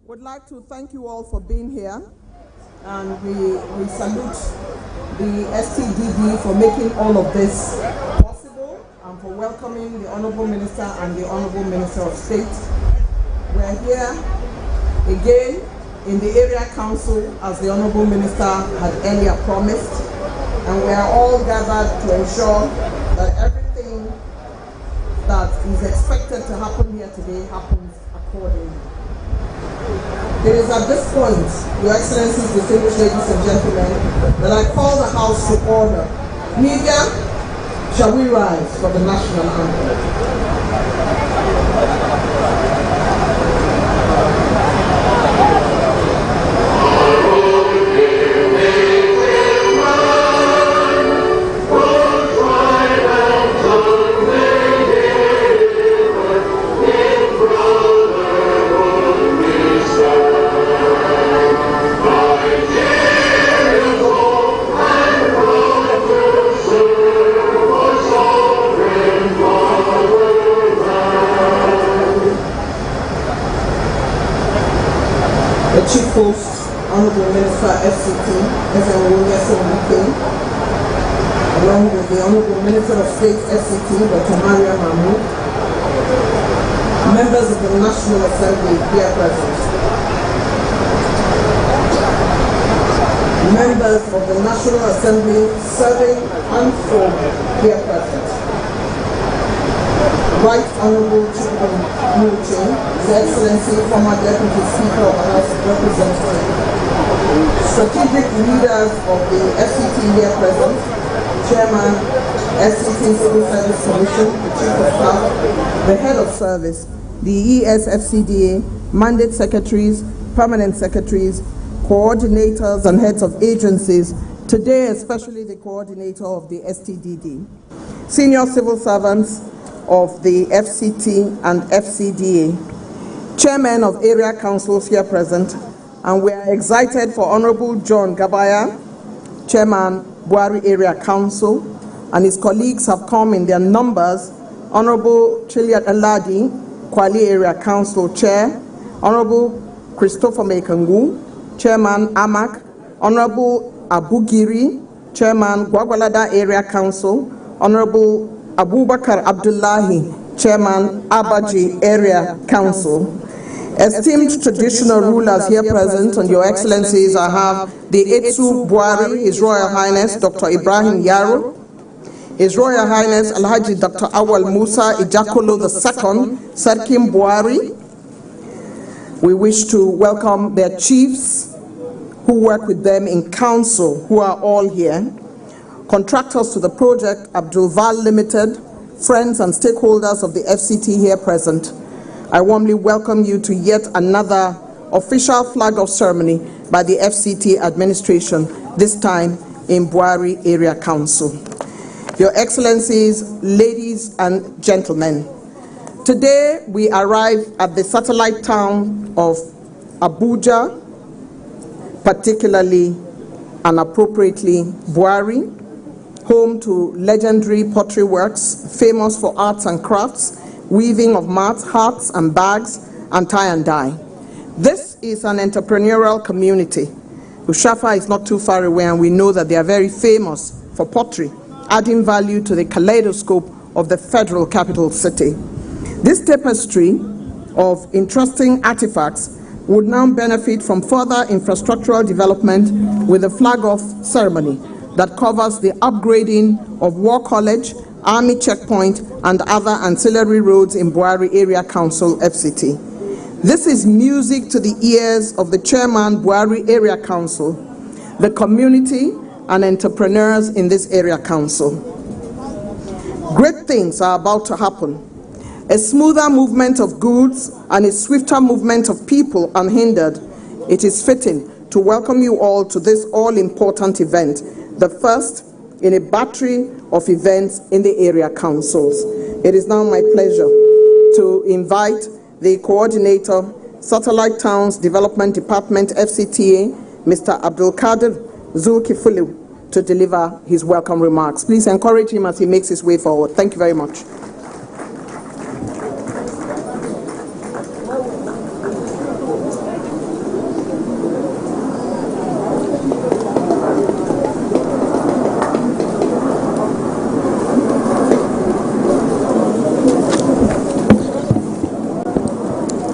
Would like to thank you all for being here, and we salute the STDD for making all of this possible and for welcoming the Honorable Minister and the Honorable Minister of State. We're here again in the area council as the Honorable Minister had earlier promised, and we are all gathered to ensure that everything that is expected to happen here today happens accordingly. It is at this point, Your Excellencies, distinguished ladies and gentlemen, that I call the House to order. Media, shall we rise for the national anthem? The Chief Host, Honorable Minister FCT, along with the Honorable Minister of State FCT, Dr. Maria Mahmoud, members of the National Assembly here present, members of the National Assembly serving and for here present, Right Honorable Chief His Excellency, former Deputy Speaker of the House of Representatives, strategic leaders of the FCT here present, Chairman, FCT Civil Service Commission, the Chief of Staff, the Head of Service, the ESFCDA, Mandate Secretaries, Permanent Secretaries, Coordinators and Heads of Agencies, today especially the Coordinator of the STDD, Senior Civil Servants of the FCT and FCDA, Chairman of Area Councils here present, and we are excited for Honorable John Gabaya, Chairman, Bwari Area Council, and his colleagues have come in their numbers, Honorable Chiliat Aladi, Kwali Area Council Chair, Honorable Christopher Mekangu, Chairman, AMAC, Honorable Abugiri, Chairman, Gwagwalada Area Council, Honorable Abubakar Abdullahi, Chairman, Abaji Area Council. Esteemed traditional rulers here present, and Your Excellencies, I have the Etsu Bwari, His Royal Highness Dr. Ibrahim Yaro, His Royal Highness Alhaji Dr. Awal Musa Ijakolo II, Sarkim Bwari. We wish to welcome their chiefs who work with them in council, who are all here. Contractors to the project, Abdul Val Limited, friends and stakeholders of the FCT here present. I warmly welcome you to yet another official flag off ceremony by the FCT administration, this time in Bwari Area Council. Your Excellencies, ladies and gentlemen, today we arrive at the satellite town of Abuja, particularly and appropriately Bwari, home to legendary pottery works, famous for arts and crafts, weaving of mats, hats and bags, and tie and dye. This is an entrepreneurial community. Ushafa is not too far away, and we know that they are very famous for pottery, adding value to the kaleidoscope of the federal capital city. This tapestry of interesting artifacts would now benefit from further infrastructural development with a flag-off ceremony that covers the upgrading of War College, Army Checkpoint, and other ancillary roads in Bwari Area Council, FCT. This is music to the ears of the Chairman, Bwari Area Council, the community, and entrepreneurs in this area council. Great things are about to happen. A smoother movement of goods and a swifter movement of people unhindered. It is fitting to welcome you all to this all-important event, the first in a battery of events in the area councils. It is now my pleasure to invite the Coordinator, Satellite Towns Development Department, FCTA, Mr. Abdul Kadir Zulkifulu, to deliver his welcome remarks. Please encourage him as he makes his way forward. Thank you very much.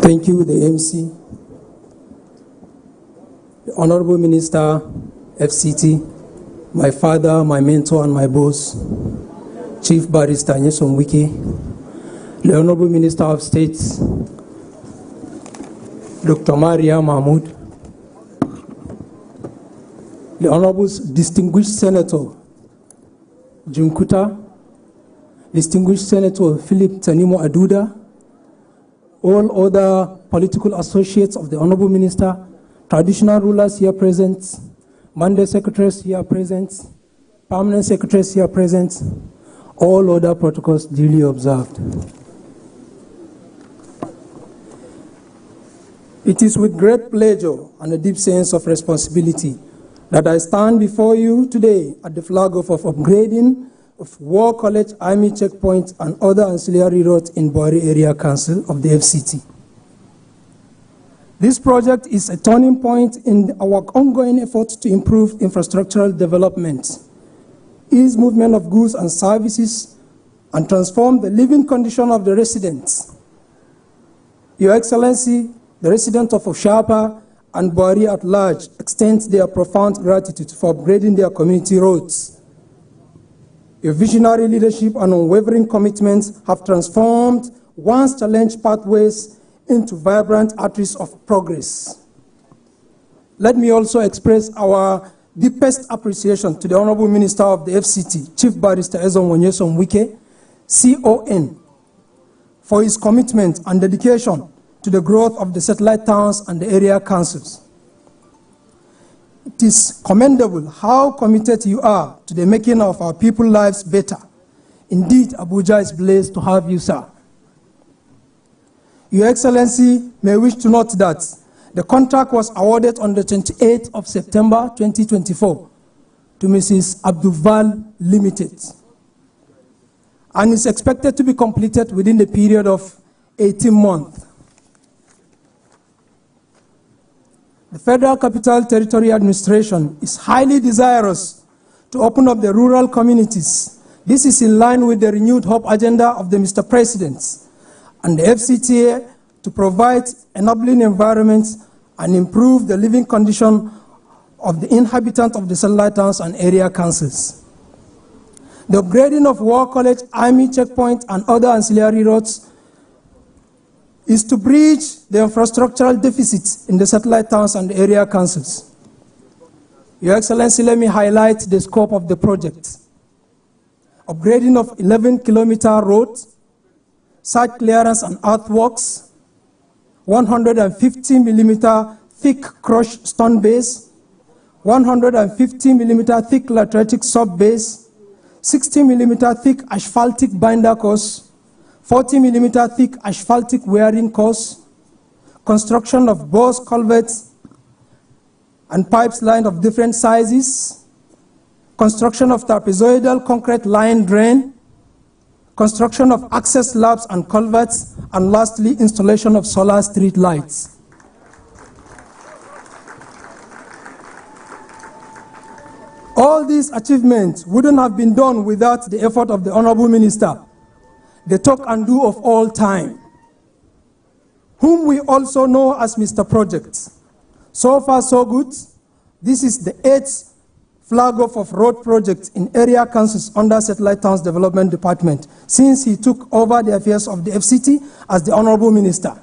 Thank you, the MC, the Honorable Minister, FCT, my father, my mentor, and my boss, Chief Barrister Nyesom Wike, the Honorable Minister of State, Dr. Maria Mahmoud, the Honorable Distinguished Senator Jim Kuta, Distinguished Senator Philip Tanimo Aduda, all other political associates of the Honorable Minister, traditional rulers here present, Monday secretaries here present, permanent secretaries here present, all other protocols duly observed. It is with great pleasure and a deep sense of responsibility that I stand before you today at the flag of upgrading of War College Army Checkpoint and other ancillary roads in Bwari Area Council of the FCT. This project is a turning point in our ongoing efforts to improve infrastructural development, ease movement of goods and services, and transform the living condition of the residents. Your Excellency, the residents of Oshapa and Bwari at large extend their profound gratitude for upgrading their community roads. Your visionary leadership and unwavering commitments have transformed once challenged pathways into vibrant arteries of progress. Let me also express our deepest appreciation to the Honorable Minister of the FCT, Chief Barrister Nyesom Wike, CON, for his commitment and dedication to the growth of the satellite towns and the area councils. It is commendable how committed you are to the making of our people's lives better. Indeed, Abuja is blessed to have you, sir. Your Excellency may wish to note that the contract was awarded on the 28th of September 2024 to Mrs. Abdulval Limited and is expected to be completed within the period of 18 months. The Federal Capital Territory Administration is highly desirous to open up the rural communities. This is in line with the renewed hope agenda of the Mr. President and the FCTA to provide enabling environments and improve the living condition of the inhabitants of the satellite towns and area councils. The upgrading of War College, Army Checkpoint, and other ancillary roads is to bridge the infrastructural deficits in the satellite towns and area councils. Your Excellency, let me highlight the scope of the project. Upgrading of 11-kilometer roads, site clearance and earthworks, 150-millimeter thick crushed stone base, 150-millimeter thick lateritic sub-base, 60-millimeter thick asphaltic binder course, 40-millimeter thick asphaltic wearing course, construction of bores culverts and pipes lined of different sizes, construction of trapezoidal concrete line drain, construction of access slabs and culverts, and lastly, installation of solar street lights. All these achievements wouldn't have been done without the effort of the Honorable Minister, the talk and do of all time, whom we also know as Mr. Project. So far, so good. This is the 8th flag off of road projects in area councils under Satellite Towns Development Department since he took over the affairs of the FCT as the Honorable Minister.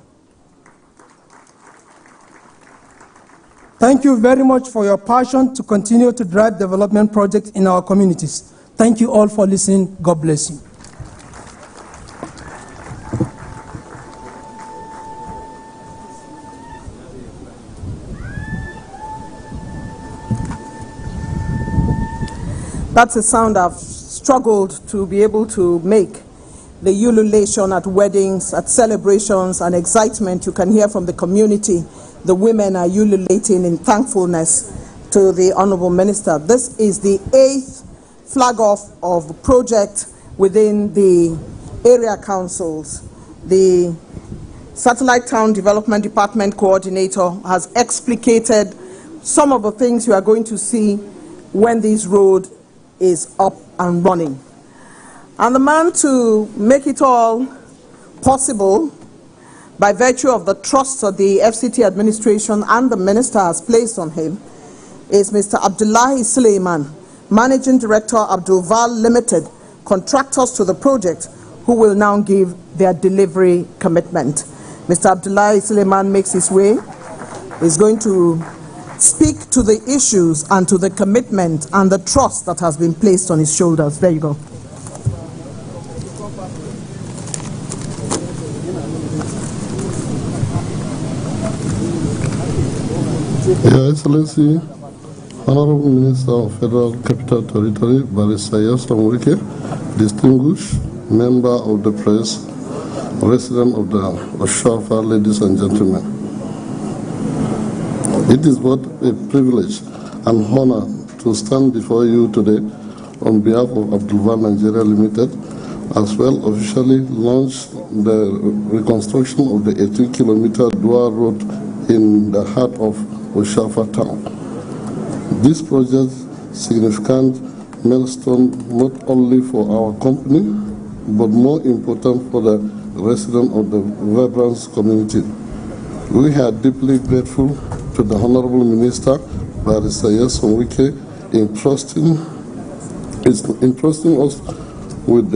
Thank you very much for your passion to continue to drive development projects in our communities. Thank you all for listening. God bless you. That's a sound I've struggled to be able to make. The ululation at weddings, at celebrations, and excitement you can hear from the community. The women are ululating in thankfulness to the Honorable Minister. This is the 8th flag off of the project within the area councils. The Satellite Town Development Department Coordinator has explicated some of the things you are going to see when this road is up and running. And the man to make it all possible, by virtue of the trust that the FCT administration and the minister has placed on him, is Mr. Abdullahi Suleiman, Managing Director, Abdulval Limited, contractors to the project, who will now give their delivery commitment. Mr. Abdullahi Suleiman makes his way. He's going to speak to the issues and to the commitment and the trust that has been placed on his shoulders. There you go. Your Excellency, Honorable Minister of Federal Capital Territory, Bwari Samwike, distinguished member of the press, resident of the Oshafa, ladies and gentlemen. It is both a privilege and honor to stand before you today on behalf of Abdulval Nigeria Limited, as well officially launch the reconstruction of the 18-kilometer dual road in the heart of Oshafa town. This project significant milestone not only for our company, but more important for the residents of the vibrant community. We are deeply grateful to the Honorable Minister, Bwari Samwike, entrusting us with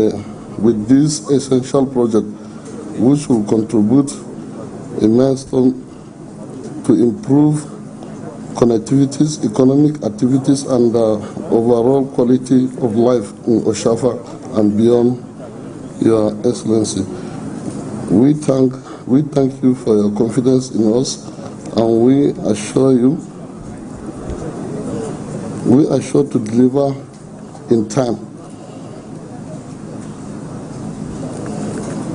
this essential project, which will contribute immensely to improve connectivities, economic activities, and the overall quality of life in Oshafa and beyond. Your Excellency, we thank you for your confidence in us, and we assure to deliver in time.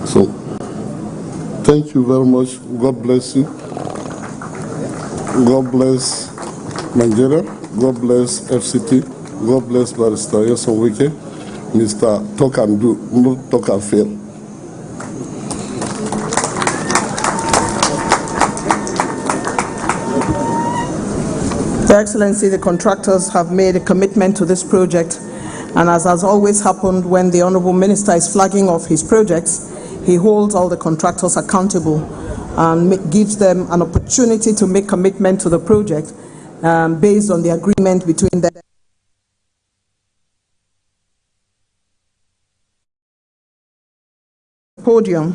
So, thank you very much. God bless you. God bless Nigeria. God bless FCT. God bless Barrister Samwike. Mr. Talk and Do, not talk and fail. Your Excellency, the contractors have made a commitment to this project, and as has always happened when the Honourable Minister is flagging off his projects, he holds all the contractors accountable and gives them an opportunity to make commitment to the project based on the agreement between them. Podium,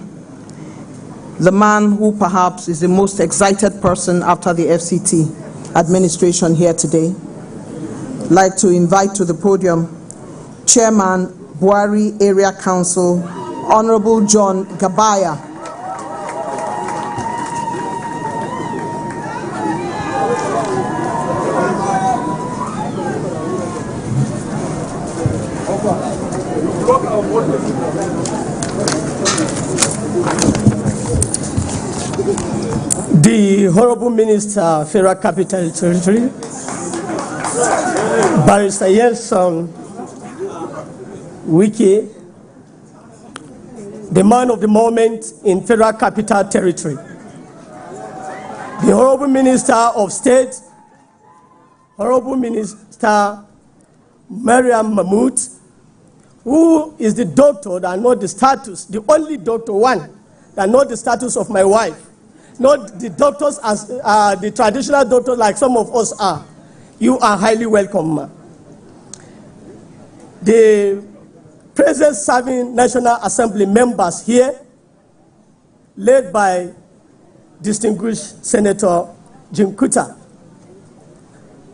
the man who perhaps is the most excited person after the FCT administration here today. I'd like to invite to the podium Chairman, Bwari Area Council, Honorable John Gabaya. The Honorable Minister, Federal Capital Territory, Barrister Wiki, the man of the moment in Federal Capital Territory, the Honorable Minister of State, Honorable Minister Mariam Mahmoud, who is the doctor that knows the status, the only doctor one that knows the status of my wife. Not the doctors as the traditional doctors like some of us are. You are highly welcome. The present serving National Assembly members here, led by distinguished Senator Jim Kuta.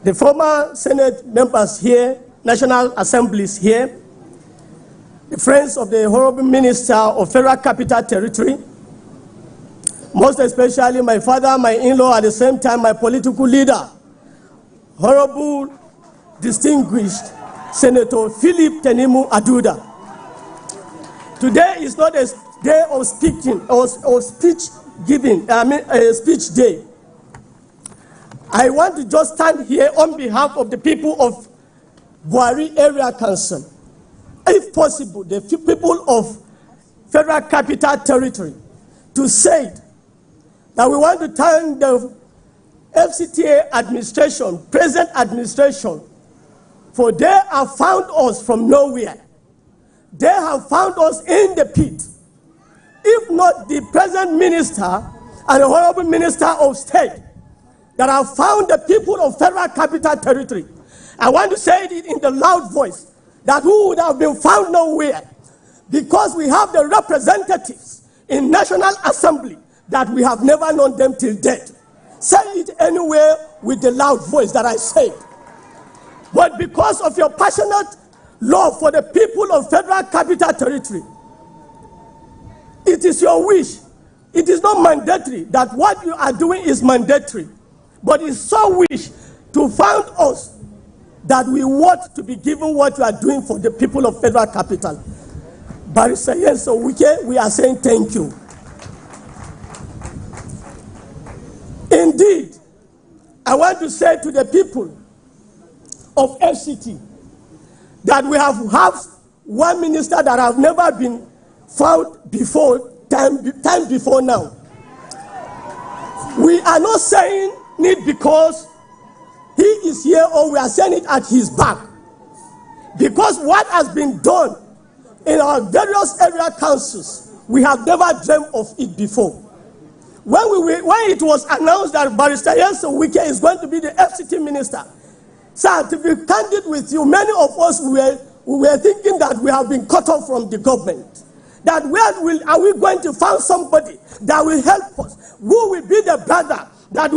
The former Senate members here, National Assemblies here, the friends of the Honorable Minister of Federal Capital Territory, most especially my father, my in-law, at the same time my political leader, Honorable distinguished Senator Philip Tenimu Aduda. Today is not a day of speaking or speech giving, a speech day. I want to just stand here on behalf of the people of Bwari Area Council, if possible, the people of Federal Capital Territory, to say that we want to thank the FCTA administration, present administration, for they have found us from nowhere. They have found us in the pit. If not the present minister and the Honorable Minister of State that have found the people of Federal Capital Territory. I want to say it in the loud voice that who would have been found nowhere, because we have the representatives in National Assembly that we have never known them till death. Say it anywhere with the loud voice that I said. But because of your passionate love for the people of Federal Capital Territory, it is your wish. It is not mandatory that what you are doing is mandatory, but it's so wish to find us that we want to be given what you are doing for the people of Federal Capital. Barrister Yenso Wike, we are saying thank you. Indeed, I want to say to the people of FCT that we have one minister that have never been found before, time before now. We are not saying it because he is here, or we are saying it at his back. Because what has been done in our various area councils, we have never dreamt of it before. When it was announced that Barrister Yenso Wike is going to be the FCT minister, sir, to be candid with you, many of us we were thinking that we have been cut off from the government. That are we going to find somebody that will help us? Who will be the brother that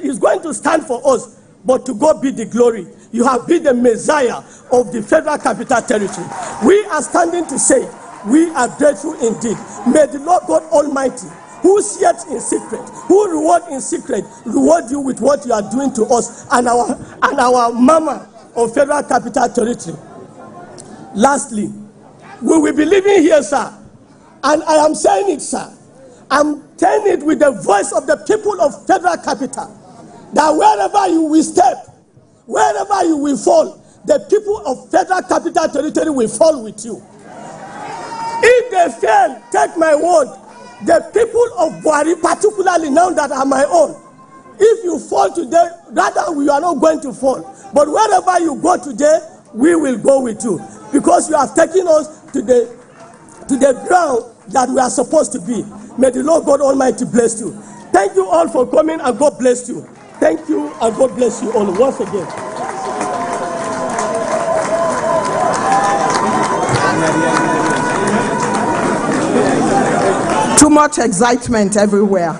is going to stand for us? But to God be the glory. You have been the Messiah of the Federal Capital Territory. We are standing to say we are grateful indeed. May the Lord God Almighty, who seeth in secret, who reward in secret, reward you with what you are doing to us and our mama of Federal Capital Territory. Lastly, we will be living here, sir, and I am saying it, sir. I'm saying it with the voice of the people of Federal Capital, that wherever you will step, wherever you will fall, the people of Federal Capital Territory will fall with you. If they fail, take my word, the people of Bwari, particularly now that are my own, if you fall today, rather we are not going to fall. But wherever you go today, we will go with you, because you have taken us to the ground that we are supposed to be. May the Lord God Almighty bless you. Thank you all for coming, and God bless you. Thank you, and God bless you all once again. Too much excitement everywhere.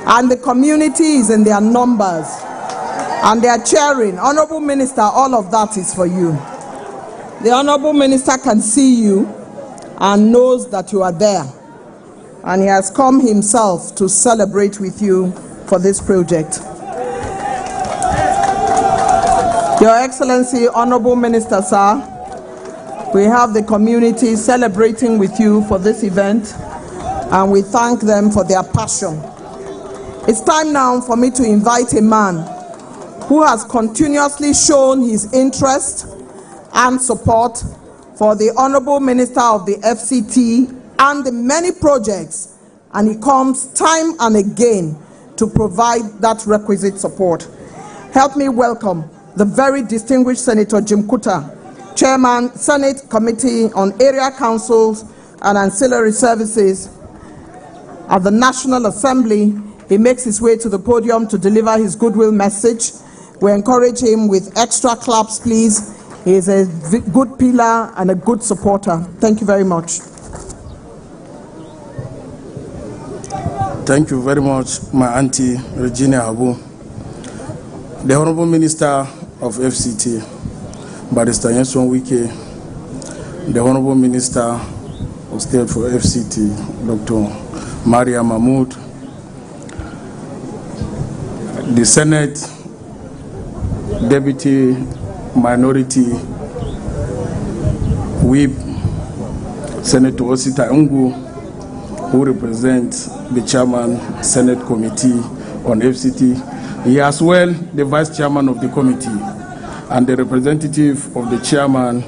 And the community is in their numbers. And they are cheering. Honorable Minister, all of that is for you. The Honorable Minister can see you and knows that you are there. And he has come himself to celebrate with you for this project. Your Excellency, Honorable Minister, sir, we have the community celebrating with you for this event, and we thank them for their passion. It's time now for me to invite a man who has continuously shown his interest and support for the Honorable Minister of the FCT and the many projects, and he comes time and again to provide that requisite support. Help me welcome the very distinguished Senator Jim Kuta, Chairman, Senate Committee on Area Councils and Ancillary Services at the National Assembly. He makes his way to the podium to deliver his goodwill message. We encourage him with extra claps, please. He is a good pillar and a good supporter. Thank you very much. Thank you very much, my auntie, Regina Abu. The Honorable Minister of FCT, Barrister Yenso Wike, the Honorable Minister of State for FCT, Dr. Maria Mahmoud, the Senate Deputy Minority Whip, Senator Osita Ungu, who represents the Chairman, Senate Committee on FCT. He as well, the Vice Chairman of the committee, and the representative of the Chairman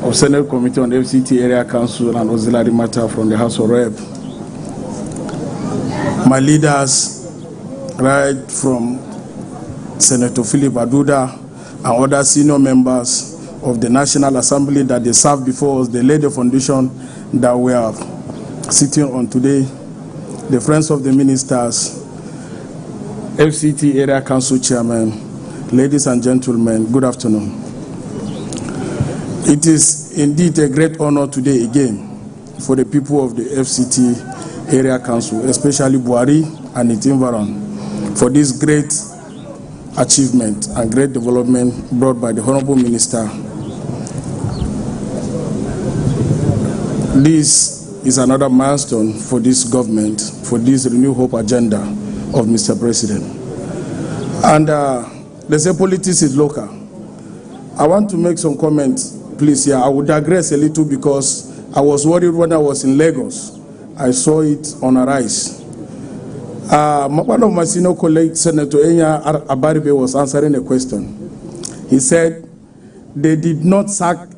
of Senate Committee on FCT Area Council and Auxiliary Matter from the House of Rep. My leaders, right from Senator Philip Aduda and other senior members of the National Assembly that they served before us, they laid the foundation that we are sitting on today. the Friends of the Ministers, FCT Area Council Chairman, ladies and gentlemen, good afternoon. It is indeed a great honor today again for the people of the FCT Area Council, especially Bwari and its environment, for this great achievement and great development brought by the Honorable Minister. This is another milestone for this government, for this Renew Hope agenda of Mr. President. And they say politics is local. I want to make some comments, please. Here, I would digress a little because I was worried when I was in Lagos. I saw it on a rise. One of my senior colleagues, Senator Enya Abaribe, was answering a question. He said they did not sack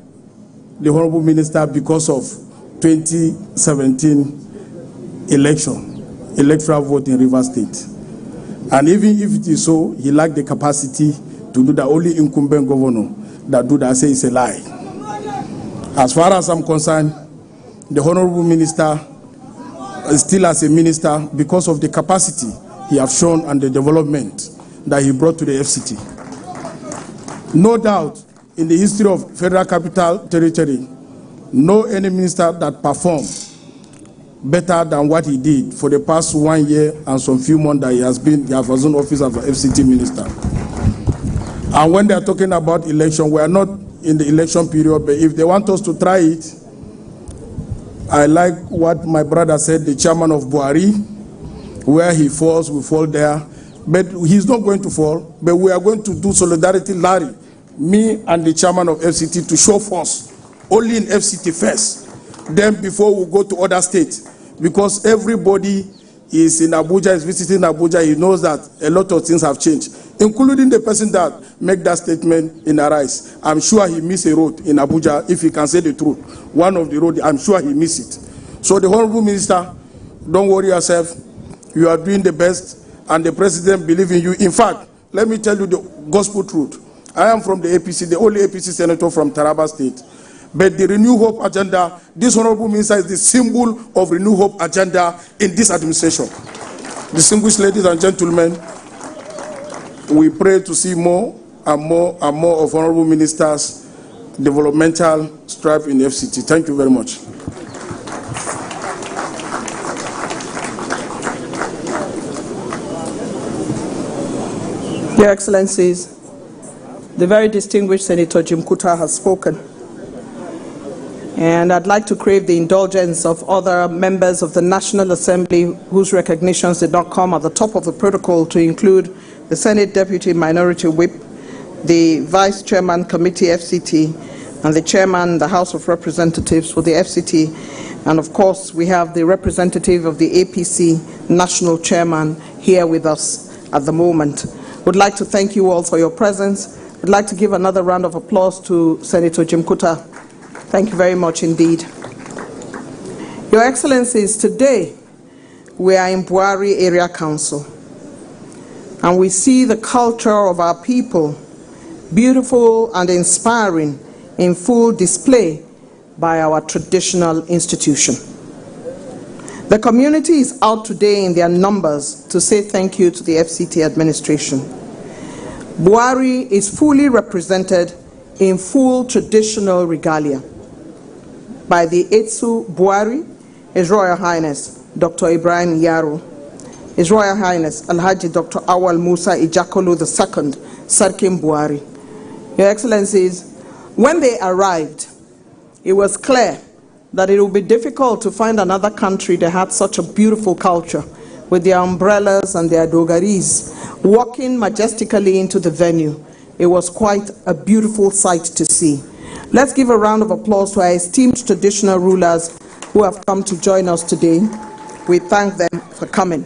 the Honorable Minister because of 2017 electoral vote in Rivers State. And even if it is so, he lacked the capacity to do that. Only incumbent governor that do that. I say it's a lie. As far as I'm concerned, the Honorable Minister still as a minister because of the capacity he has shown and the development that he brought to the FCT. No doubt, in the history of Federal Capital Territory, no any minister that performed better than what he did for the past 1 year and some few months that he has in office as an FCT minister. And when they are talking about election, we are not in the election period, but if they want us to try it, I like what my brother said, the chairman of Bwari, where he falls, we fall there. But he's not going to fall, but we are going to do solidarity, Larry, me and the chairman of FCT, to show force, only in FCT first, then before we go to other states. Because everybody is in Abuja, is visiting Abuja, he knows that a lot of things have changed, including the person that made that statement in Arise. I'm sure he missed a road in Abuja, if he can say the truth. One of the roads, I'm sure he missed it. So the Honorable Minister, don't worry yourself. You are doing the best, and the President believes in you. In fact, let me tell you the gospel truth. I am from the APC, the only APC senator from Taraba State. But the Renew Hope agenda, this Honorable Minister is the symbol of Renew Hope agenda in this administration. Distinguished ladies and gentlemen, we pray to see more and more and more of Honorable Ministers' developmental strive in the FCT. Thank you very much. Your Excellencies, the very distinguished Senator Jim Kuta has spoken. And I'd like to crave the indulgence of other members of the National Assembly whose recognitions did not come at the top of the protocol, to include the Senate Deputy Minority Whip, the Vice Chairman Committee FCT, and the Chairman, the House of Representatives for the FCT. And of course, we have the representative of the APC National Chairman here with us at the moment. Would like to thank you all for your presence. I'd like to give another round of applause to Senator Jim Kuta. Thank you very much indeed. Your Excellencies, today we are in Bwari Area Council, and we see the culture of our people, beautiful and inspiring, in full display by our traditional institution. The community is out today in their numbers to say thank you to the FCT administration. Bwari is fully represented in full traditional regalia by the Etsu Bwari, His Royal Highness Dr. Ibrahim Yaro, His Royal Highness Alhaji Dr. Awal Musa Ijakolo II, Sarkin Bwari. Your Excellencies, when they arrived, it was clear that it would be difficult to find another country that had such a beautiful culture, with their umbrellas and their dogaris, walking majestically into the venue. It was quite a beautiful sight to see. Let's give a round of applause to our esteemed traditional rulers who have come to join us today. We thank them for coming.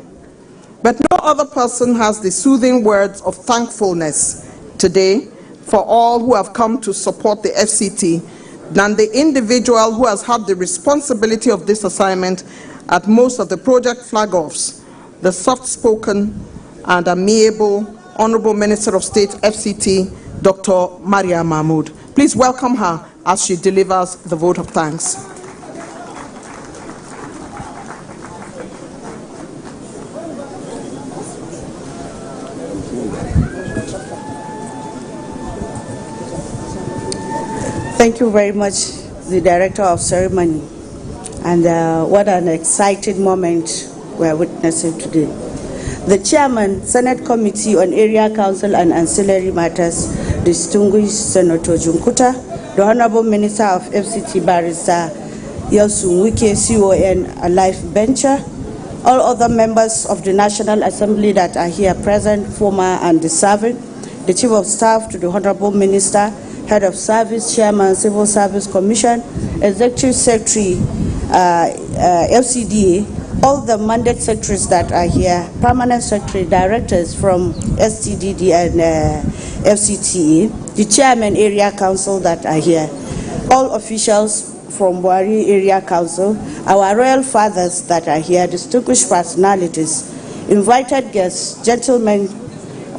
But no other person has the soothing words of thankfulness today for all who have come to support the FCT than the individual who has had the responsibility of this assignment at most of the project flag-offs, the soft-spoken and amiable Honorable Minister of State, FCT, Dr. Maria Mahmood. Please welcome her as she delivers the vote of thanks. Thank you very much, the Director of Ceremony. And what an exciting moment we are witnessing today. The Chairman, Senate Committee on Area Council and Ancillary Matters, distinguished Senator Junkuta, the Honorable Minister of FCT Barrister Yelsun Wike, CON, a life bencher, all other members of the National Assembly that are here present, former and the serving, the Chief of Staff to the Honorable Minister, Head of Service, Chairman, Civil Service Commission, Executive Secretary, FCDA, all the mandate secretaries that are here, Permanent Secretary, Directors from STDD and FCTA, the Chairman Area Council that are here, all officials from Bwari Area Council, our royal fathers that are here, distinguished personalities, invited guests, gentlemen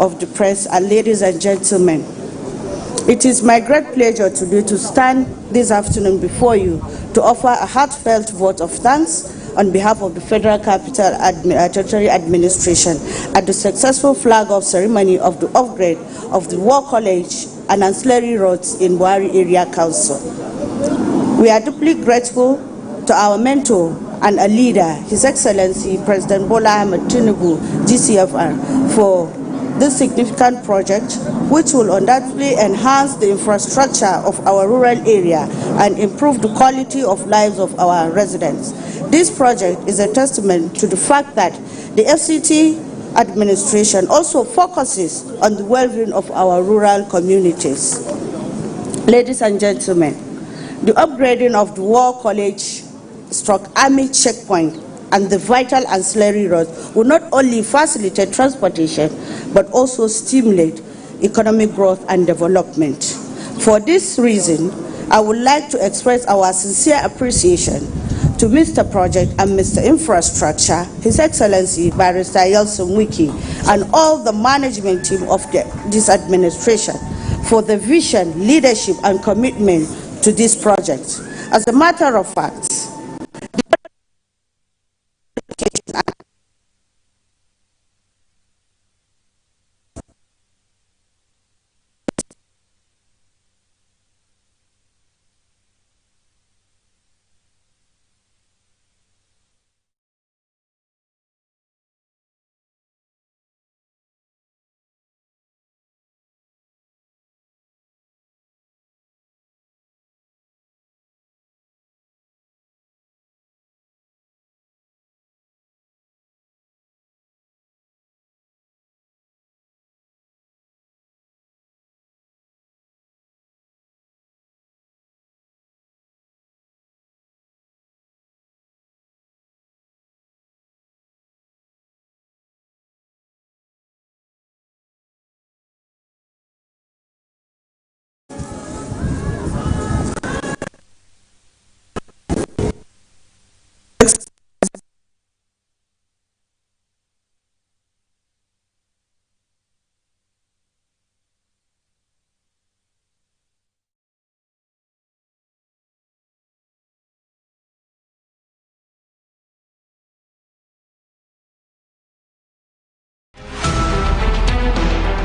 of the press, and ladies and gentlemen. It is my great pleasure today to stand this afternoon before you to offer a heartfelt vote of thanks on behalf of the Federal Capital Territory Administration at the successful flag-off ceremony of the upgrade of the War College and Ancillary roads in Bwari Area Council. We are deeply grateful to our mentor and a leader, His Excellency President Bola Ahmed Tinubu, GCFR, for this significant project, which will undoubtedly enhance the infrastructure of our rural area and improve the quality of lives of our residents. This project is a testament to the fact that the FCT administration also focuses on the well-being of our rural communities. Ladies and gentlemen, the upgrading of the War College Army checkpoint and the vital ancillary roads will not only facilitate transportation, but also stimulate economic growth and development. For this reason, I would like to express our sincere appreciation to Mr. Project and Mr. Infrastructure, His Excellency Barrister Yelsun Wike, and all the management team of this administration for the vision, leadership, and commitment to this project. As a matter of fact,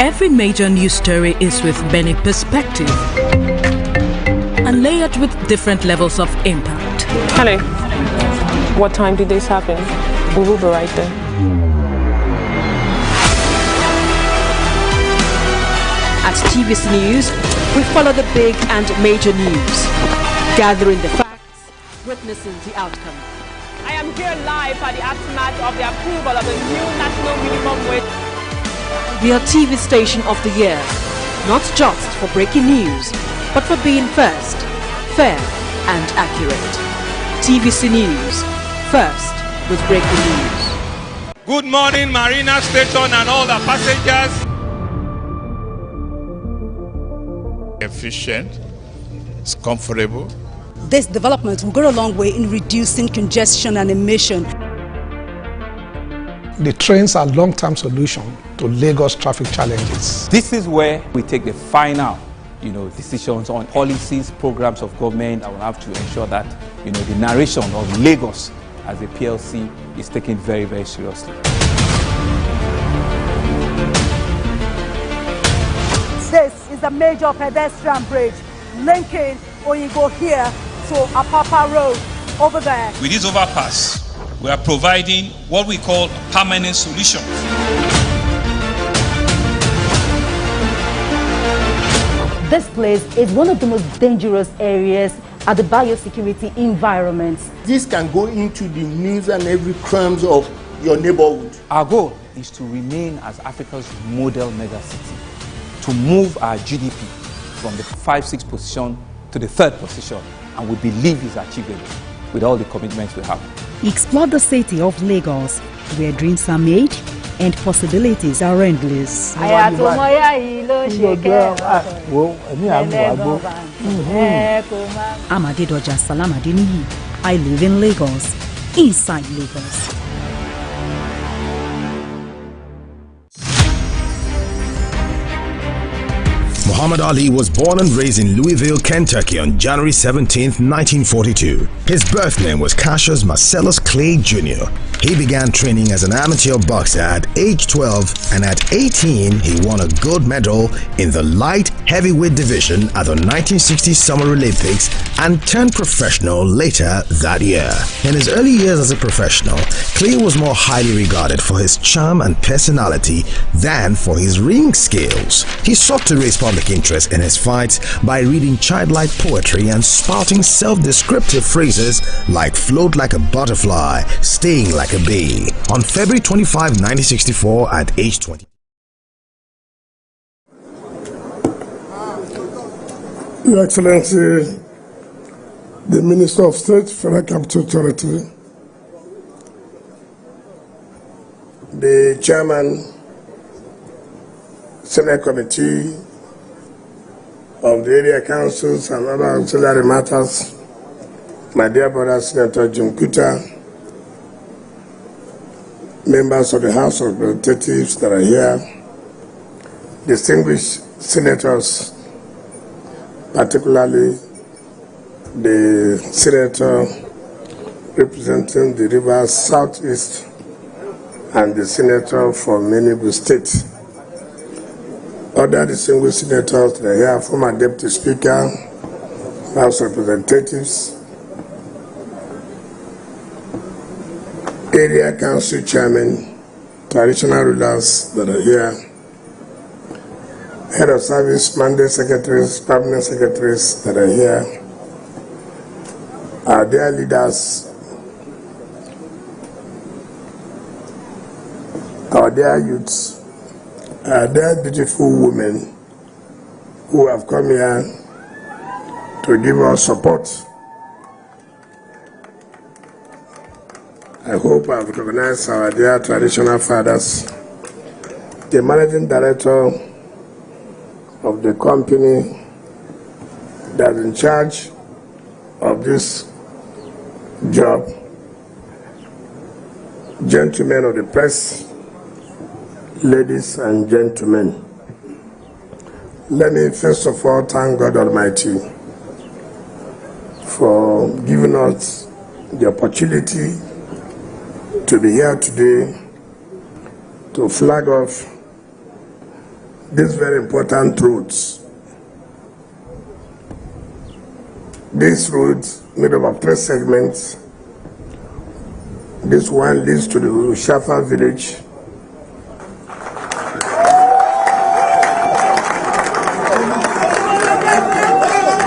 every major news story is with many perspectives and layered with different levels of impact. Hello. What time did this happen? We will be right there. At TVC News, we follow the big and major news, gathering the facts, witnessing the outcome. I am here live at the aftermath of the approval of the new national minimum wage. We are TV Station of the Year, not just for breaking news, but for being first, fair and accurate. TVC News, first with breaking news. Good morning, Marina Station and all the passengers. Efficient, it's comfortable. This development will go a long way in reducing congestion and emission. The trains are a long-term solution to Lagos traffic challenges. This is where we take the final, decisions on policies, programs of government. I will have to ensure that, the narration of Lagos as a PLC is taken very, very seriously. This is a major pedestrian bridge linking or you go here to Apapa Road over there. With this overpass, we are providing what we call a permanent solution. This place is one of the most dangerous areas at the biosecurity environment. This can go into the news and every crimes of your neighborhood. Our goal is to remain as Africa's model megacity, to move our GDP from the 5-6 position to the 3rd position, and we believe is achievable with all the commitments we have. Explore the city of Lagos, where dreams are made and possibilities are endless. Amadedoja Salamadini, I live in Lagos, inside Lagos. Muhammad Ali was born and raised in Louisville, Kentucky on January 17, 1942. His birth name was Cassius Marcellus Clay Jr. He began training as an amateur boxer at age 12, and at 18 he won a gold medal in the light heavyweight division at the 1960 Summer Olympics and turned professional later that year. In his early years as a professional, Clay was more highly regarded for his charm and personality than for his ring skills. He sought to raise public interest in his fights by reading childlike poetry and spouting self-descriptive phrases like float like a butterfly, sting like a bee. On February 25, 1964 at age 20. Your Excellency, the Minister of State, Federal Capital Authority, the Chairman, Senate Committee of the Area Councils and other ancillary matters, my dear brother Senator Jim Kuta, members of the House of Representatives that are here, distinguished senators, particularly the senator representing the Rivers Southeast and the senator from Enugu State. Other distinguished senators that are here, former Deputy Speaker, House of Representatives, Area Council Chairman, traditional rulers that are here, Head of Service, Mandate Secretaries, Permanent Secretaries that are here, our dear leaders, our dear youths, our dear beautiful women who have come here to give us support. I hope I've recognized our dear traditional fathers, the Managing Director of the company that's in charge of this job, gentlemen of the press, ladies and gentlemen. Let me first of all thank God Almighty for giving us the opportunity to be here today to flag off these very important roads. These roads made up of 3 segments. This one leads to the Ushafa village.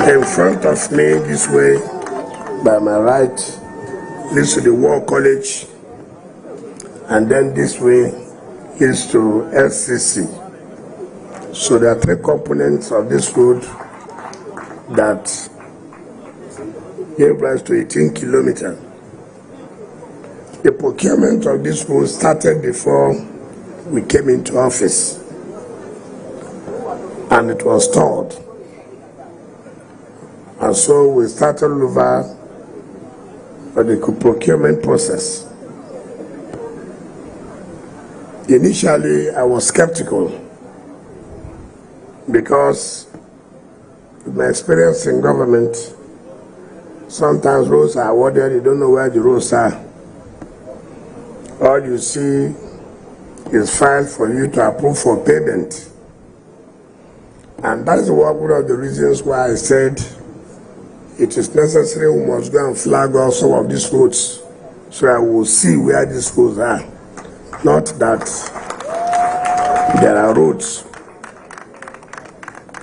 In front of me, this way, by my right, leads to the War College, and then this way leads to LCC. So there are 3 components of this road that gave rise to 18 kilometers. The procurement of this road started before we came into office, and it was stalled. And so we started over the procurement process. Initially, I was skeptical because with my experience in government, sometimes roads are awarded, you don't know where the roads are. All you see is filed for you to approve for payment. And that is one of the reasons why I said it is necessary we must go and flag off some of these roads so I will see where these roads are. Not that there are roads.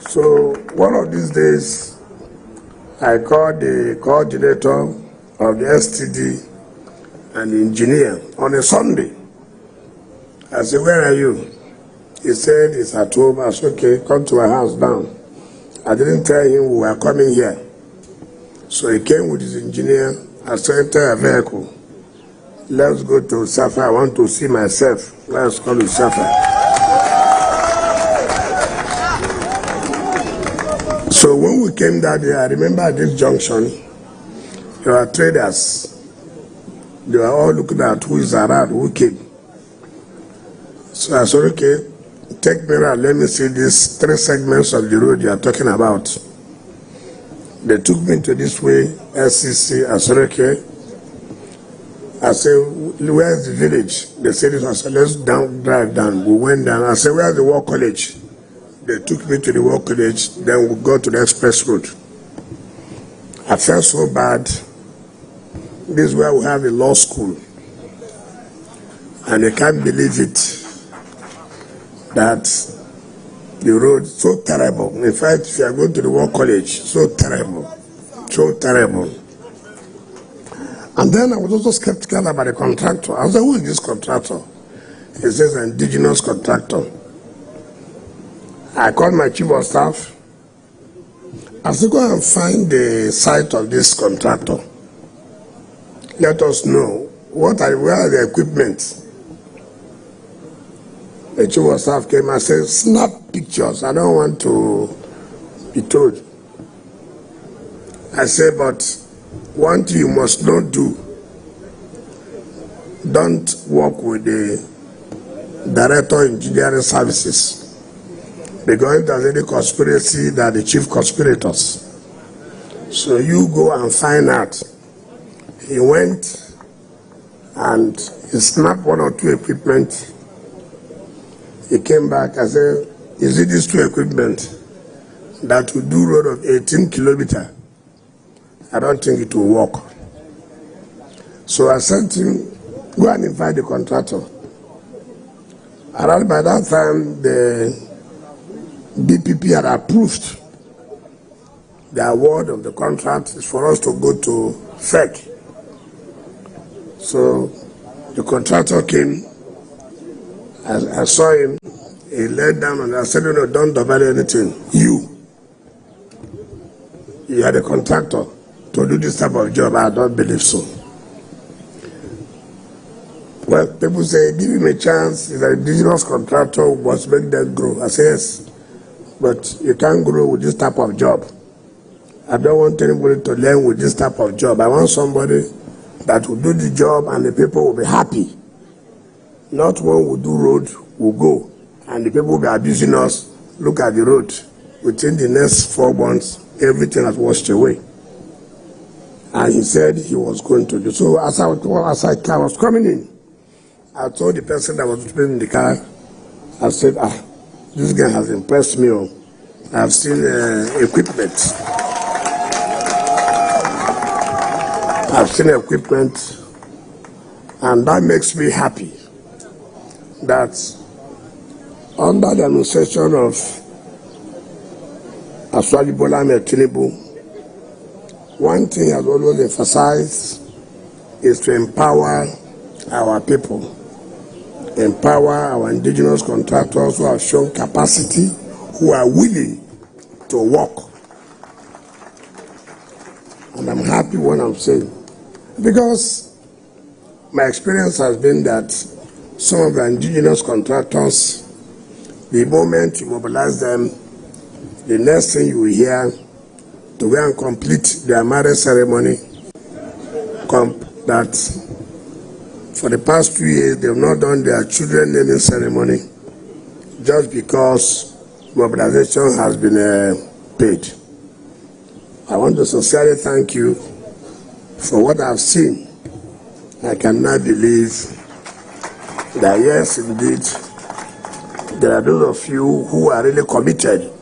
So one of these days, I called the coordinator of the STD and the engineer on a Sunday. I said, where are you? He said, he's at home. I said, okay, come to my house down. I didn't tell him we were coming here. So he came with his engineer. I said, enter a vehicle. Let's go to Safa. I want to see myself. Let's go to Safa. So when we came that day, I remember at this junction, there were traders. They were all looking at who is around, who came. So I said, okay, take me around, let me see these 3 segments of the road you are talking about. They took me to this way, SCC. I said, okay. I said, where's the village? They said, I said, let's drive down. We went down. I said, where's the War College? They took me to the War College, then we go to the express road. I felt so bad. This is where we have a law school. And I can't believe it, that the road is so terrible. In fact, if you are going to the War College, so terrible, so terrible. And then I was also skeptical about the contractor. I was like, who is this contractor? He says, an indigenous contractor. I called my chief of staff. I said, go and find the site of this contractor. Let us know where are the equipment. The chief of staff came and said, snap pictures. I don't want to be told. I said, but one thing you must not do, don't work with the director of engineering services. Because there's any conspiracy, that the chief conspirators. So you go and find out. He went and he snapped 1 or 2 equipment. He came back and said, is it these 2 equipment that will do road of 18 kilometers? I don't think it will work. So I sent him, go and invite the contractor. Around by that time, the DPP had approved the award of the contract is for us to go to FEC. So the contractor came, I saw him, he laid down and I said, no, don't double anything. You are the contractor to do this type of job. I don't believe so. Well, people say, give him a chance. He's an indigenous contractor who must make them grow. I say, yes. But you can't grow with this type of job. I don't want anybody to learn with this type of job. I want somebody that will do the job and the people will be happy. Not when we do road, we'll go. And the people will be abusing us. Look at the road. Within the next 4 months, everything has washed away. And he said he was going to do. So as I was coming in, I told the person that was in the car, I said, this guy has impressed me. I've seen equipment. I've seen equipment, and that makes me happy that under the administration of Aswali Bola Ahmed Tinubu, one thing has always emphasized is to empower our people. Empower our indigenous contractors who have shown capacity, who are willing to work. And I'm happy what I'm saying. Because my experience has been that some of the indigenous contractors, the moment you mobilize them, the next thing you will hear, to go and complete their marriage ceremony, that for the past 2 years, they have not done their children naming ceremony just because mobilization has been paid. I want to sincerely thank you for what I've seen. I cannot believe that, yes, indeed, there are those of you who are really committed.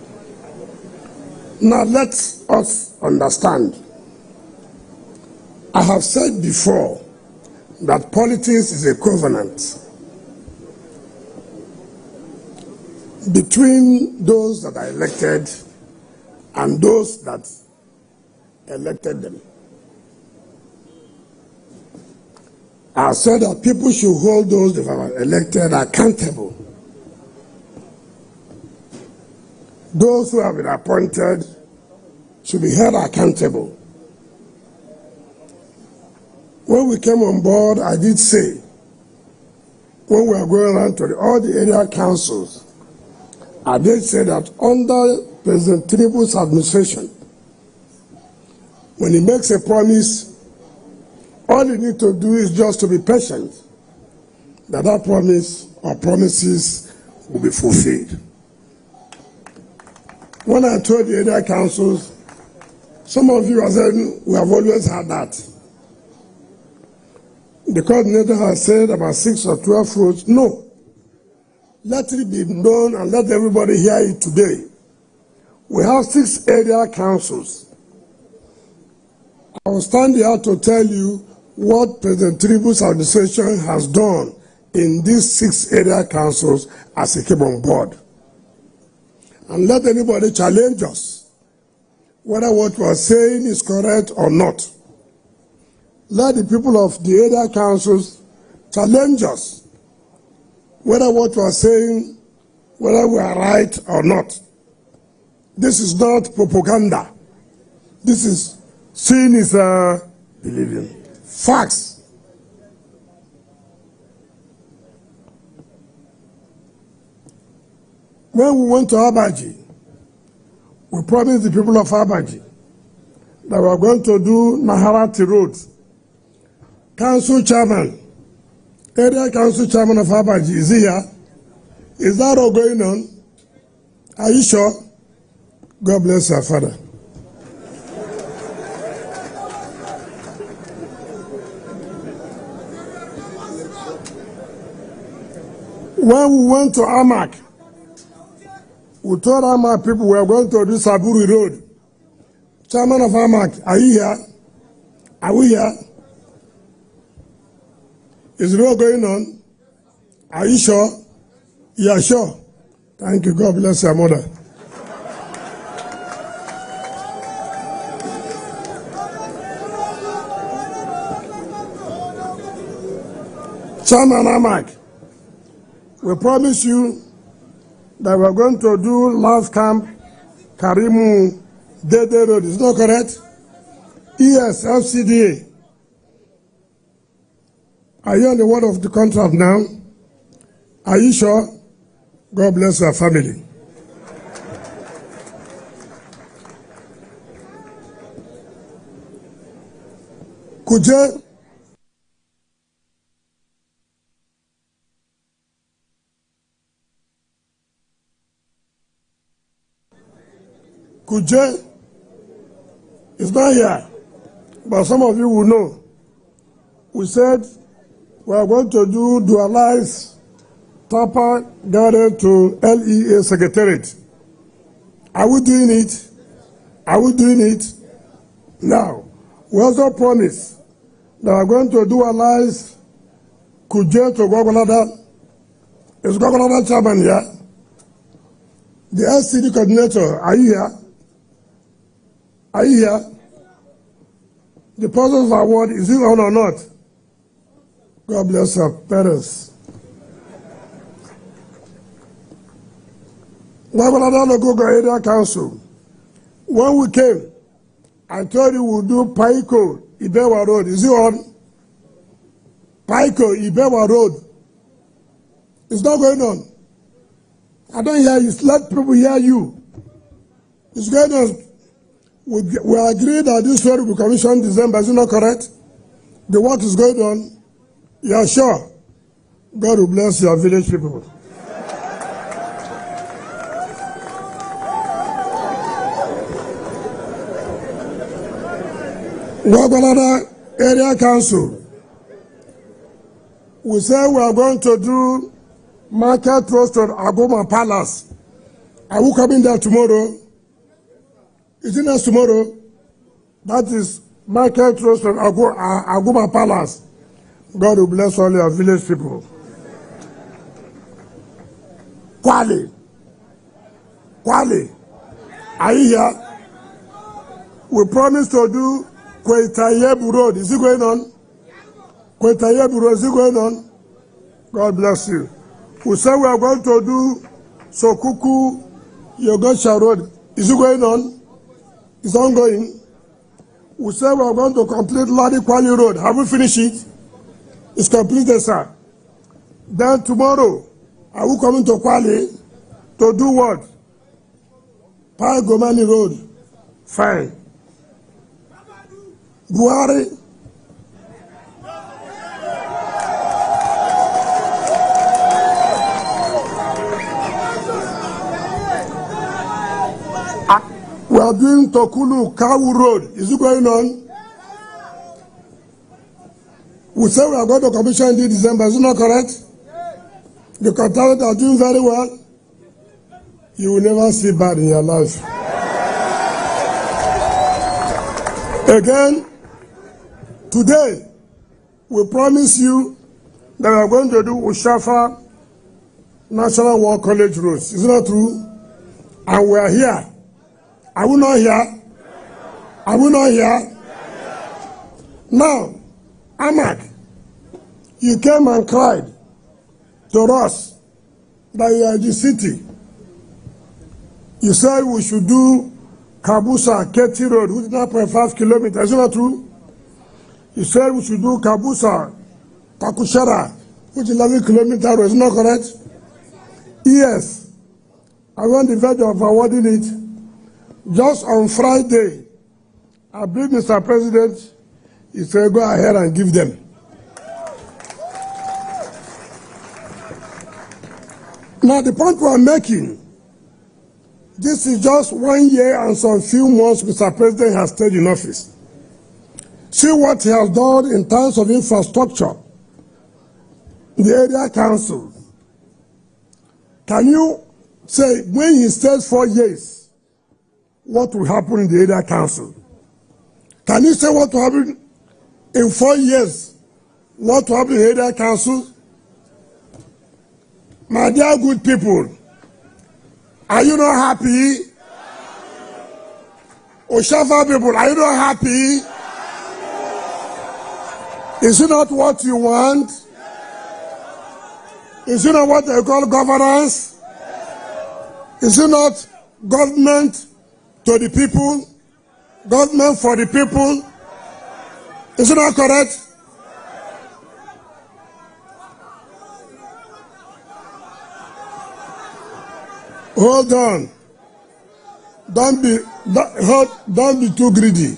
Now, let us understand I have said before that politics is a covenant between those that are elected and those that elected them. I said that people should hold those that are elected accountable. Those who have been appointed should be held accountable. When we came on board, I did say, when we were going around to all the area councils, I did say that under President Tinubu's administration, when he makes a promise, all you need to do is just to be patient that that promise or promises will be fulfilled. When I told the area councils, some of you are saying, we have always had that. The coordinator has said about 6 or 12 roads. No. Let it be known and let everybody hear it today. We have 6 area councils. I will stand here to tell you what President Tinubu's administration has done in these 6 area councils as he came on board. And let anybody challenge us, whether what we are saying is correct or not. Let the people of the area councils challenge us, whether what we are saying, whether we are right or not. This is not propaganda. This is seeing is believing. Facts. When we went to Abaji, we promised the people of Abaji that we are going to do Maharati Road. Council chairman, area council chairman of Abaji is here. Is that all going on? Are you sure? God bless our father. When we went to Amak, we told Amak people we are going to do Saburi Road. Chairman of Amak, are you here? Are we here? Is the road going on? Are you sure? You are sure? Thank you. God bless your mother. Chairman Amak, we promise you that we are going to do last camp Karimu Dede Road. Is not correct? Yes, FCDA. Are you on the word of the contract now? Are you sure? God bless your family. Kuje. Kuje is not here, but some of you will know. We said we are going to do dualize Tapa Garden to LEA Secretariat. Are we doing it? Are we doing it? Now, we also promise that we are going to dualize Kuje to Gogonada. Is Gogonada chairman here? The STD coordinator, are you here? Are you here? The person's award, is it on or not? God bless our parents. Gogo Area Council. When we came, I told you we'll do Paiko Ibewa Road. Is it on? Paiko Ibewa Road. It's not going on. I don't hear you. Let people hear you. It's going on. We agree that this road will be commissioned in December. Is it not correct? The work is going on. You are sure? God will bless your village people. Wabalada Area Council. We say we are going to do Market Road to Agoma Palace. Are we coming there tomorrow? Is it not tomorrow? That is Market Road from Aguma Palace. God will bless all your village people. Kwale. Are you here? We promised to do Kwetayebu Road. Is it going on? Kwetayebu Road, is it going on? God bless you. We said we are going to do Sokuku Yogosha Road. Is it going on? It's ongoing. We said we are going to complete Ladi Kwali Road. Have we finished it? It's completed, sir. Then tomorrow, are we coming to Kwali to do what? Pai Gomani Road. Fine. Bwari. We are doing Tokulu Kawu Road. Is it going on? We say we are going to commission in December. Is it not correct? The contractors are doing very well. You will never see bad in your life. Again, today, we promise you that we are going to do Ushafa National War College roads. Is it not true? And we are here. Are we not here? Are we not here? Now, Ahmad, you came and cried to us that you are in the city. You said we should do Kabusa Keti Road, which is 9.5 kilometers. Is it not true? You said we should do Kabusa Takushara, which is 11 kilometers. Is it not correct? Yes. I want the verge of awarding it. Just on Friday, I believe Mr. President, he said go ahead and give them. Now the point we are making, this is just 1 year and some few months Mr. President has stayed in office. See what he has done in terms of infrastructure, the area council. Can you say when he stays 4 years, what will happen in the area council? Can you say what will happen in 4 years? What will happen in the area council? My dear good people, are you not happy? Oshafa people, are you not happy? Is it not what you want? Is it not what they call governance? Is it not government to the people, government for the people? Is it not correct? Hold on. Don't be too greedy.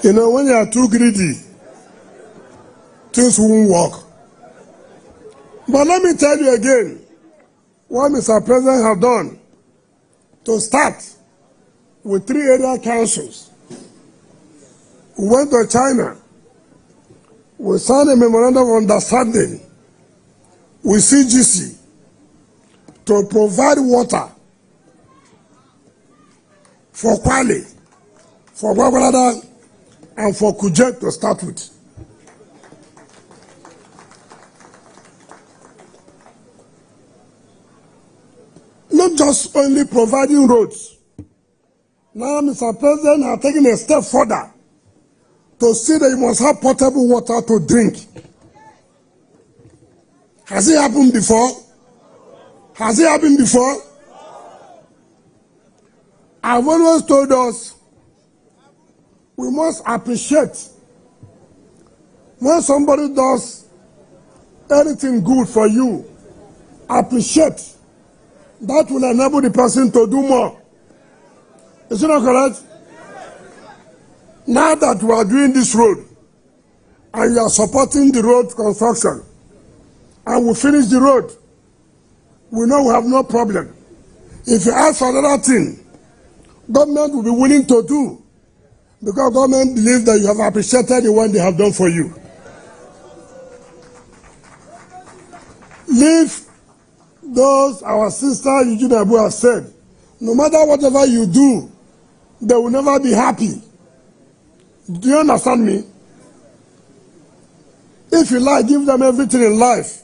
You know, when you are too greedy, things won't work. But let me tell you again what Mr. President has done. To start with 3 area councils. We went to China. We signed a memorandum of understanding with CGC to provide water for Kwale, for Bwari, and for Kujet to start with. Not just only providing roads. Now, Mr. President has taken a step further to see that you must have potable water to drink. Has it happened before? Has it happened before? I've always told us we must appreciate when somebody does anything good for you. Appreciate. That will enable the person to do more. Is it not correct? Now that we are doing this road, and you are supporting the road construction, and we finish the road, we know we have no problem. If you ask for another thing, government will be willing to do, because government believes that you have appreciated the one they have done for you. Leave those, our sister Eugene Abu has said, no matter whatever you do, they will never be happy. Do you understand me? If you like, give them everything in life,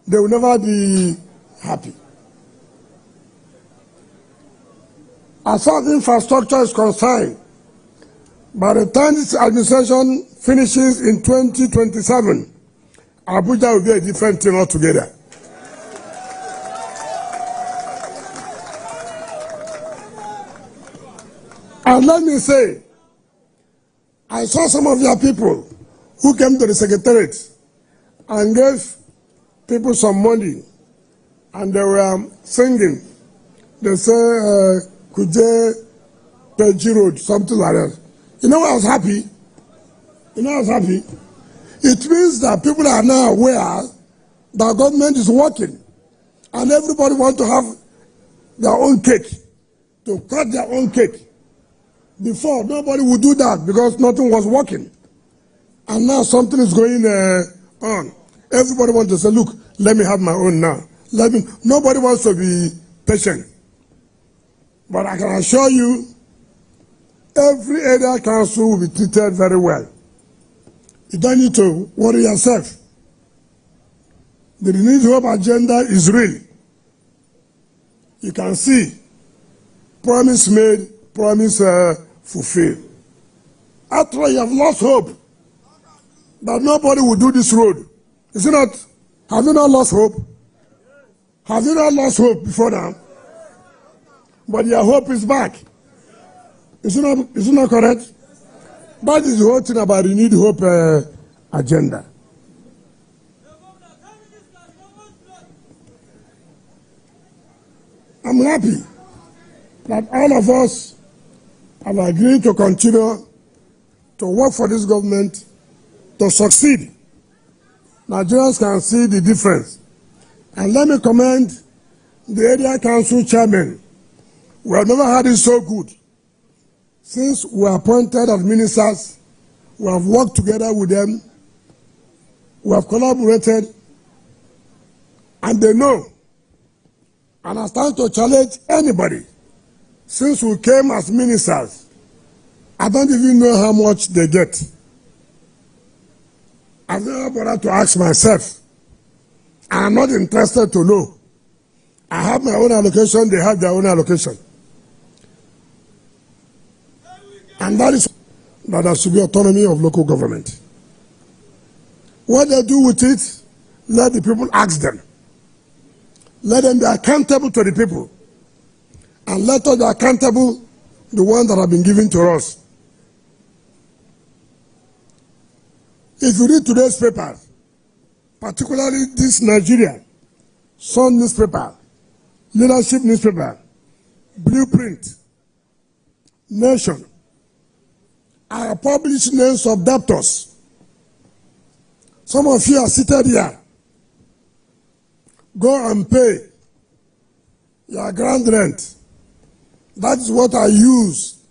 they will never be happy. As far as infrastructure is concerned, by the time this administration finishes in 2027, Abuja will be a different thing altogether. And let me say, I saw some of your people who came to the secretariat and gave people some money, and they were singing. They say, Kuje Peji Road, something like that. You know, I was happy. You know, I was happy. It means that people are now aware that government is working, and everybody wants to have their own cake, to cut their own cake. Before, nobody would do that because nothing was working. And now something is going on. Everybody wants to say, look, let me have my own now. Nobody wants to be patient. But I can assure you, every area council will be treated very well. You don't need to worry yourself. The renewed hope agenda is real. You can see, promise made, promise fulfilled. After all, you have lost hope that nobody will do this road. Is it not? Have you not lost hope? Have you not lost hope before now? But your hope is back. Is it not correct? That is the whole thing about renewed hope agenda. I'm happy that all of us have agreed to continue to work for this government to succeed. Nigerians can see the difference. And let me commend the area council chairman. We have never had it so good. Since we were appointed as ministers, we have worked together with them, we have collaborated, and they know. And I stand to challenge anybody. Since we came as ministers, I don't even know how much they get. I've never bothered to ask myself. I'm not interested to know. I have my own allocation, they have their own allocation. And that is that there should be autonomy of local government. What they do with it, let the people ask them. Let them be accountable to the people. And let us be accountable the ones that have been given to us. If you read today's paper, particularly this Nigeria, Sun newspaper, Leadership newspaper, Blueprint, Nation, I publish names of debtors. Some of you are seated here. Go and pay your ground rent. That is what I use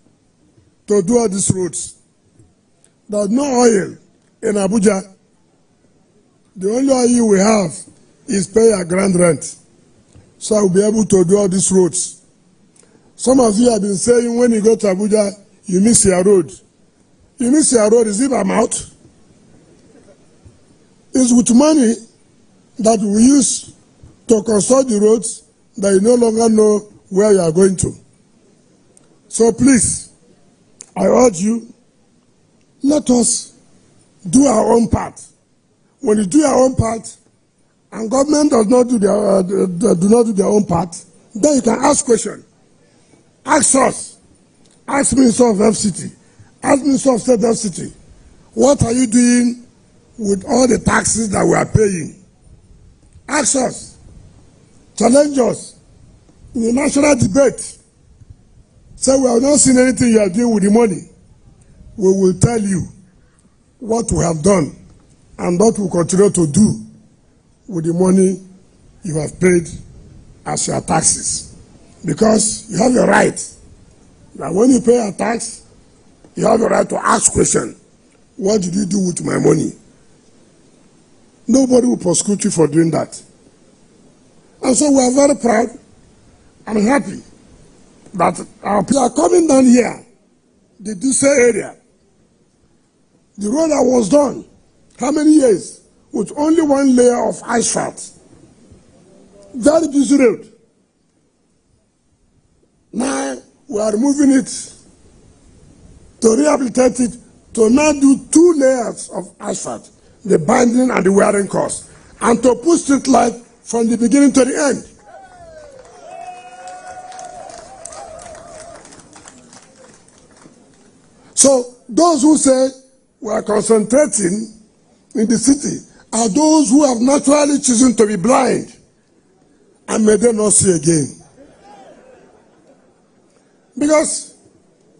to do all these roads. There's no oil in Abuja. The only oil we have is pay your ground rent. So I will be able to do all these roads. Some of you have been saying when you go to Abuja, you miss your road. You miss your road, is it by mouth? It's with money that we use to construct the roads that you no longer know where you are going to. So please, I urge you, let us do our own part. When you do your own part, and government does not do their own part, then you can ask questions. Ask us. Ask Minister of FCT. Ask Minister of State FCT. What are you doing with all the taxes that we are paying? Ask us. Challenge us in the national debate. Say we have not seen anything you are doing with the money. We will tell you what we have done and what we continue to do with the money you have paid as your taxes. Because you have a right that when you pay a tax, you have a right to ask questions. What did you do with my money? Nobody will prosecute you for doing that. And so we are very proud and happy that our people are coming down here the Duse area. The road that was done, how many years? With only one layer of asphalt. Very busy road. Now we are removing it to rehabilitate it, to now do 2 layers of asphalt, the binding and the wearing cost, and to put street light from the beginning to the end. So those who say we are concentrating in the city are those who have naturally chosen to be blind, and may they not see again. Because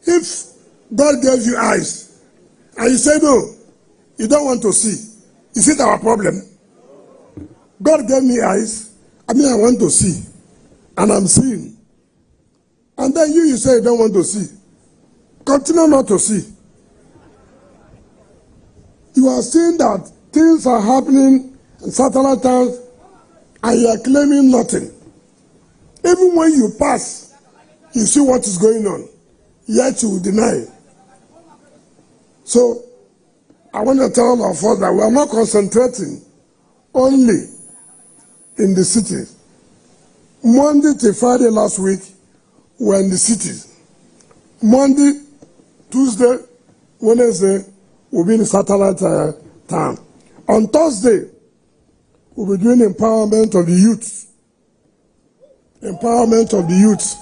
if God gave you eyes and you say no, you don't want to see, is it our problem? God gave me eyes, I want to see, and I'm seeing. And then you say you don't want to see. Continue not to see. You are seeing that things are happening in satellite towns and you are claiming nothing. Even when you pass, you see what is going on, yet you will deny. So I want to tell all of us that we are not concentrating only in the city. Monday to Friday last week, we were in the cities. Monday, Tuesday, Wednesday, we'll be in satellite town. On Thursday, we'll be doing empowerment of the youth. Empowerment of the youth.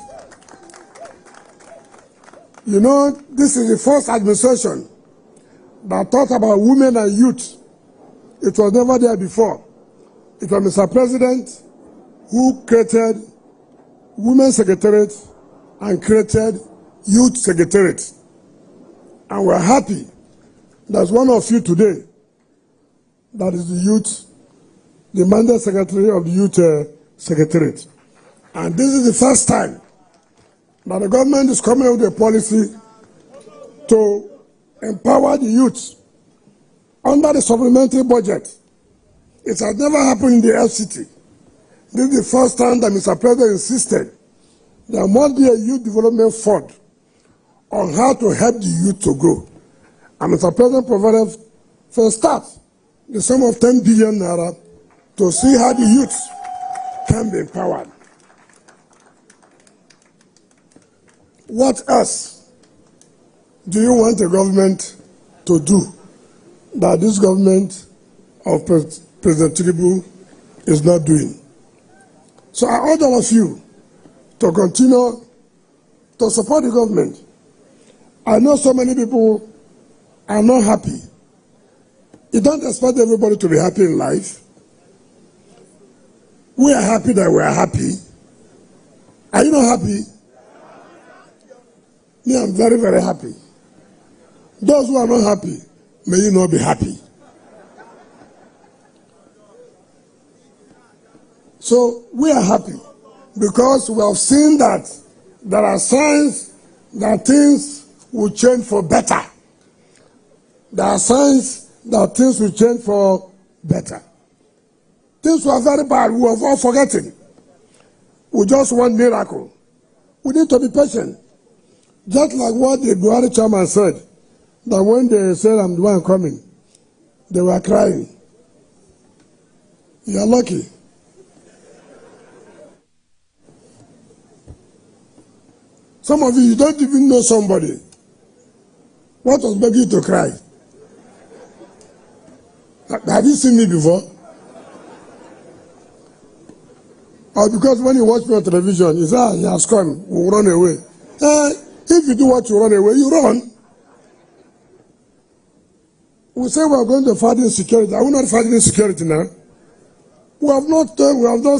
You know, this is the first administration that thought about women and youth. It was never there before. It was Mr. President who created Women's Secretariat and created Youth Secretariat. And we're happy there's one of you today that is the youth, the mandate secretary of the Youth Secretariat. And this is the first time that the government is coming up with a policy to empower the youth under the supplementary budget. It has never happened in the FCT. This is the first time that Mr. President insisted there must be a youth development fund on how to help the youth to grow. And Mr. President provided for a start the sum of 10 billion naira to see how the youth can be empowered. What else do you want the government to do that this government of President Tinubu is not doing? So I urge all of you to continue to support the government. I know so many people are not happy. You don't expect everybody to be happy in life. We are happy that we are happy. Are you not happy? Me, I'm very, very happy. Those who are not happy, may you not be happy. So we are happy because we have seen that there are signs that things will change for better. There are signs that things will change for better. Things were very bad. We have all forgotten. We just want miracle. We need to be patient. Just like what the Bwari chairman said, that when they said I'm the one coming, they were crying. You are lucky. Some of you don't even know somebody. What was making you to cry? Have you seen me before? Or because when you watch me on television, you say, he has come, we'll run away. If you do what you run away, you run. We say we are going to fight insecurity. Are we not fighting insecurity now? We have not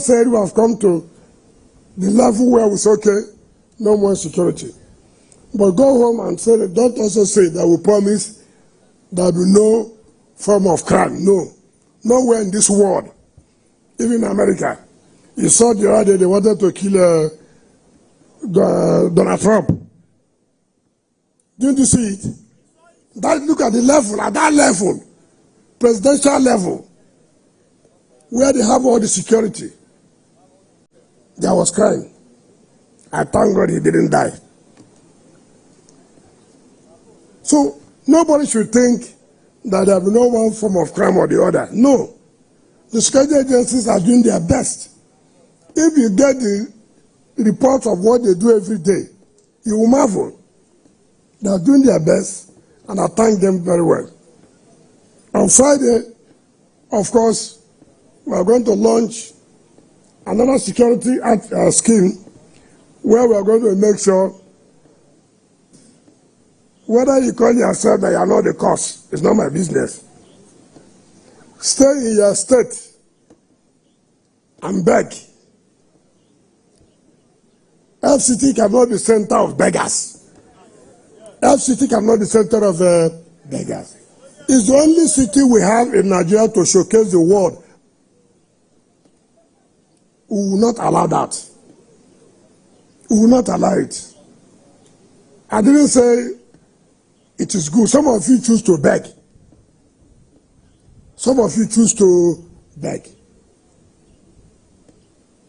said we have come to the level where we say, okay, no more security. But go home and say, don't also say that we promise there will be no form of crime. No. Nowhere in this world, even in America. You saw the other day they wanted to kill Donald Trump. Didn't you see it? Look at the level, at that level, presidential level, where they have all the security. There was crime. I thank God he didn't die. So nobody should think that there will be no one form of crime or the other. No. The security agencies are doing their best. If you get the report of what they do every day, you will marvel. They are doing their best, and I thank them very well. On Friday, of course, we are going to launch another security scheme where we are going to make sure whether you call yourself that you are not the cause, it's not my business. Stay in your state and beg. FCT cannot be center of beggars. FCT cannot be center of beggars. It's the only city we have in Nigeria to showcase the world. We will not allow that. We will not allow it. I didn't say it is good. Some of you choose to beg. Some of you choose to beg.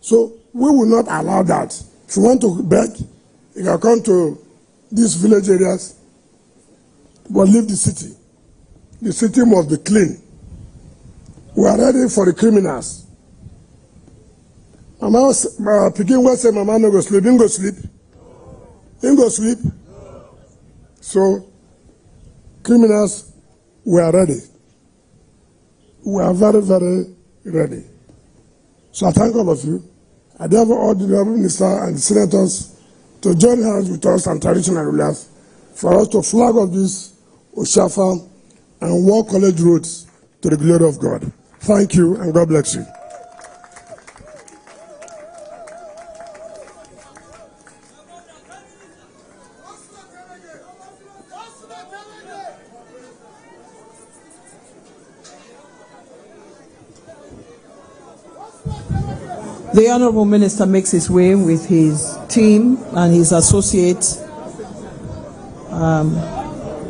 So we will not allow that. If you want to beg, you can come to these village areas, but leave the city. The city must be clean. We are ready for the criminals. Mama picking what say Mama no go sleep. Him go sleep. Him go sleep. So criminals, we are ready. We are very, very ready. So I thank all of you. I therefore urge the minister and the senators to join hands with us and traditional rulers for us to flag off this Oshafa and War College roads to the glory of God. Thank you, and God bless you. The Honourable Minister makes his way with his team and his associates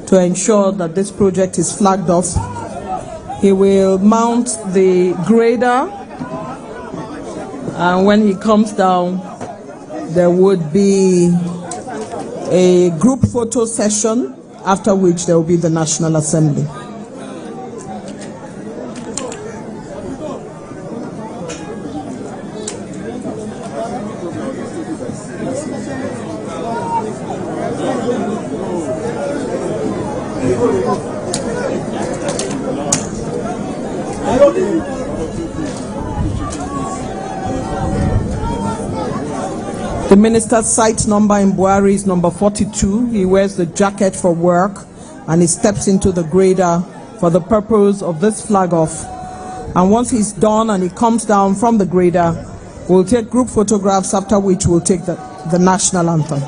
to ensure that this project is flagged off. He will mount the grader, and when he comes down, there would be a group photo session, after which there will be the National Assembly. The minister's site number in Bwari is number 42. He wears the jacket for work and he steps into the grader for the purpose of this flag off. And once he's done and he comes down from the grader, we'll take group photographs, after which we'll take the national anthem.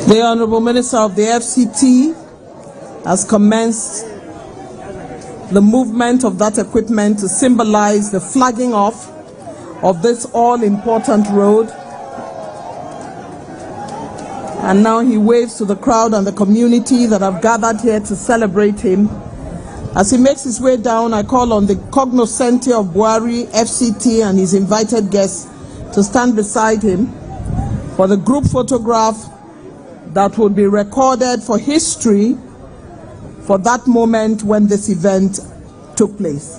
The Honourable Minister of the FCT has commenced the movement of that equipment to symbolize the flagging off of this all-important road. And now he waves to the crowd and the community that have gathered here to celebrate him. As he makes his way down, I call on the cognoscenti of Bwari, FCT, and his invited guests to stand beside him for the group photograph that would be recorded for history for that moment when this event took place.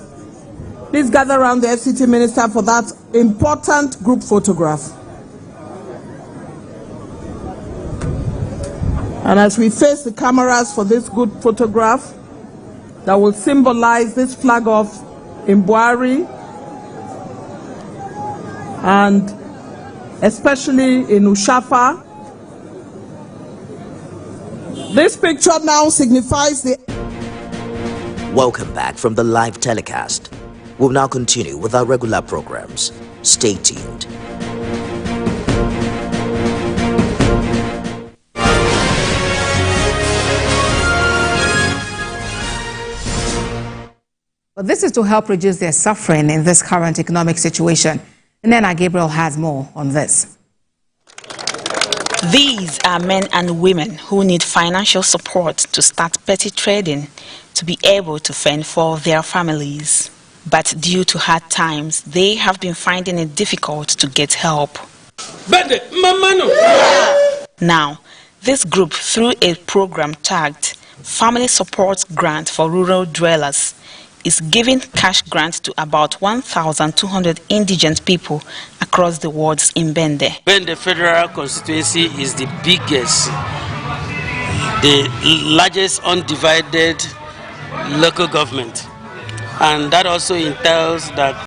Please gather around the FCT Minister for that important group photograph. And as we face the cameras for this good photograph that will symbolize this flag off in Bwari, and especially in Ushafa, this picture now signifies the... Welcome back from the live telecast. We'll now continue with our regular programs. Stay tuned. Well, this is to help reduce their suffering in this current economic situation. And Nena Gabriel has more on this. These are men and women who need financial support to start petty trading to be able to fend for their families. But due to hard times, they have been finding it difficult to get help. Now, this group, through a program tagged Family Support Grant for Rural Dwellers, is giving cash grants to about 1,200 indigent people across the wards in Bende. Bende Federal Constituency is the biggest, the largest undivided local government, and that also entails that